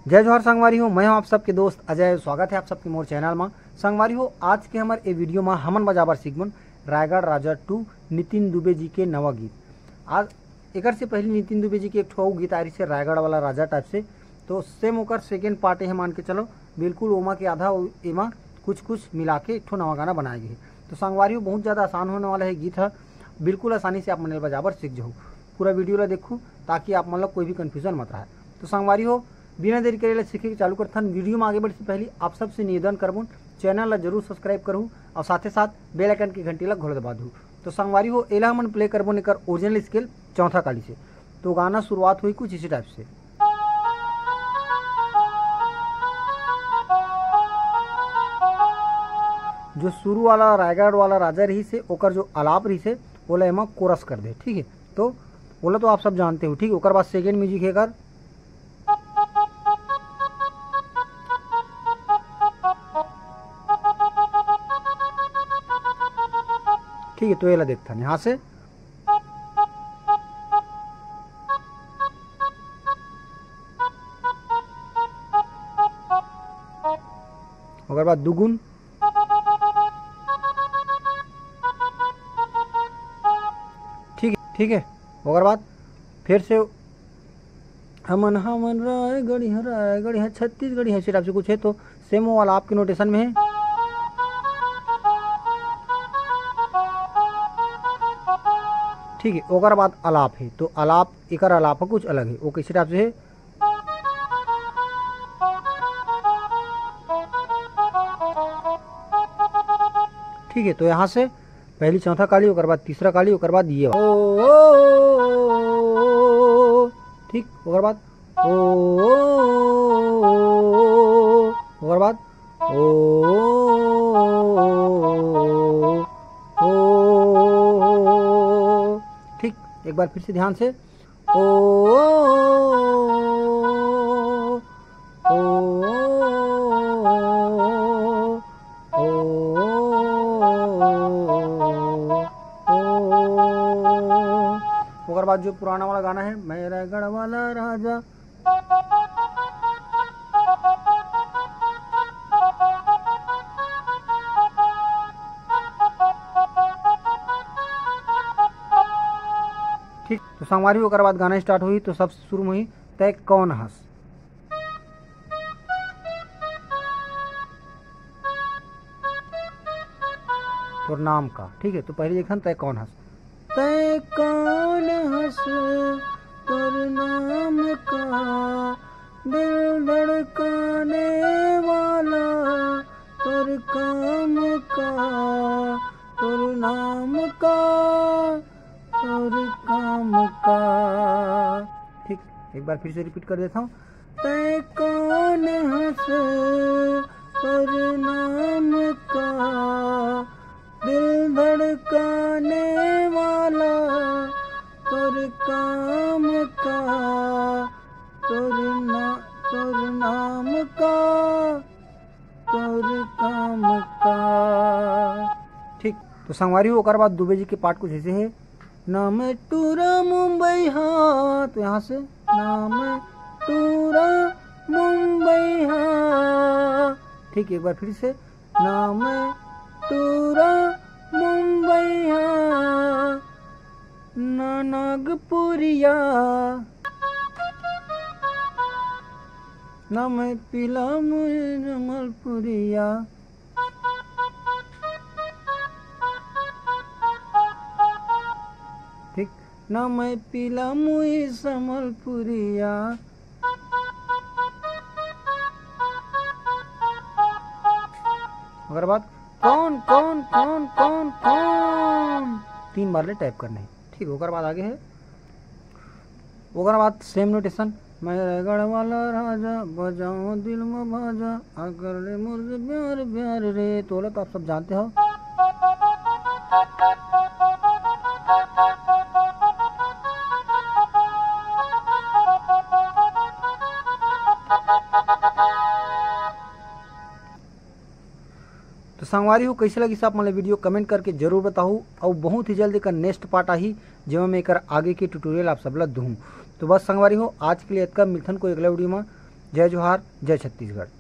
जय जोहार संगवारी हो, मैं हूं आप सबके दोस्त अजय। स्वागत है आप सबके मोर चैनल में। संगवारी हो, आज के हमारे ए वीडियो में हमन बजाबर सीखबन रायगढ़ राजा 2 नितिन दुबे जी के नवा गीत। आज एक से पहले नितिन दुबे जी के एक ठो गीत आ रही है रायगढ़ वाला राजा टाइप से, तो सेम ओकर सेकेंड पार्ट है मान के चलो। बिल्कुल ओमा के आधा एमा कुछ मिला के एक ठो नवा गाना बनाए गए। तो संगवारी हो, बहुत ज़्यादा आसान होने वाला है गीत है, बिल्कुल आसानी से आप मन बजाबर सीख जाओ। पूरा वीडियो ला देखो ताकि आप मतलब कोई भी कन्फ्यूजन मत रहे। तो संगवारी हो, बिना देरी करे सीखे के चालू करथन। वीडियो में आगे बढ़े से पहले आप सबसे निवेदन करबूँ चैनल ला जरूर सब्सक्राइब करूँ और साथ ही साथ बेल आइकन की घंटी ला घोल दबा दूँ। तो संगवारी हो, एला हमन प्ले करबो एकर ओरिजिनल स्केल चौथा काली से। तो गाना शुरुआत हुई कुछ इसी टाइप से। जो शुरू वाला रायगढ़ वाला राजा रही से ओकर जो आलाप रही से ओला एमा कोरस कर दे, ठीक है। तो ओला तो आप सब जानते हो, ठीक है। ओकर बाद सेकेंड म्यूजिक है कर ठीक है। तो ये ला देखता यहाँ से ओकर बाद दुगुन, ठीक है। ओकर बाद फिर से हमन हमन रायगढ़ है छत्तीसगढ़ी है सिर्फ से कुछ है, तो सेम वाला आपके नोटेशन में है। ठीक है। ओकर बाद आलाप है, तो आलाप एकर आलाप कुछ अलग है। वो किस टाइप से है, ठीक है। तो यहाँ से पहली चौथा काली, ओकर बाद तीसरा काली, ओकर बाद ये ठीक। ओकर बाद ओकर बाद ठीक। एक बार फिर से ध्यान से ओकर बाद जो पुराना वाला गाना है मैं रायगढ़ वाला राजा, ठीक। तो संगवारी ओकर बाद गाना स्टार्ट हुई, तो सब शुरू में ही तय कौन हंस, तो नाम का, ठीक है। तो पहले देखन तय कौन हंस, तय कौन हंस तोर नाम का, दिल धड़काने वाला तोर काम का, तोर नाम का, तोर काम का, ठीक। एक बार फिर से रिपीट कर देता हूँ, तय कौन हंस तोर नाम का, दिल धड़काने वाला तोर काम का, तोर नाम का, तोर काम का, ठीक। तो संगवारी हो, ओकर बाद दुबे जी के पार्ट कुछ ऐसे है, नाम टूरा मुंबई हाँ, तो यहाँ से नाम टूरा मुंबई हाँ, ठीक, एक बार फिर से। ना मैं टूरा मुंबईया ना नागपुरिया, ना मैं पीला मुझे जमलपुरिया। ठीक, ना मैं पीला मुई समलपुरिया। अगर बात कौन कौन कौन कौन कौन 3 बार ले टाइप करने हैं। ठीक, ओकर बाद आगे है, ओकर बाद सेम नोटेशन। मैं रायगढ़ वाला राजा बजाओ दिल में बाजा अगर ले मुझे प्यार प्यार रे। तोला तो आप सब जानते हो। तो संगवारी हो कैसे लगी सब मतलब वीडियो कमेंट करके जरूर बताऊँ। और बहुत ही जल्द एक नेक्स्ट पार्ट आई जिसमें मैं एक आगे की ट्यूटोरियल आप सब ला दूँ। तो बस संगवारी हो आज के लिए इतना, मिलथन को अगला वीडियो में। जय जोहार, जय छत्तीसगढ़।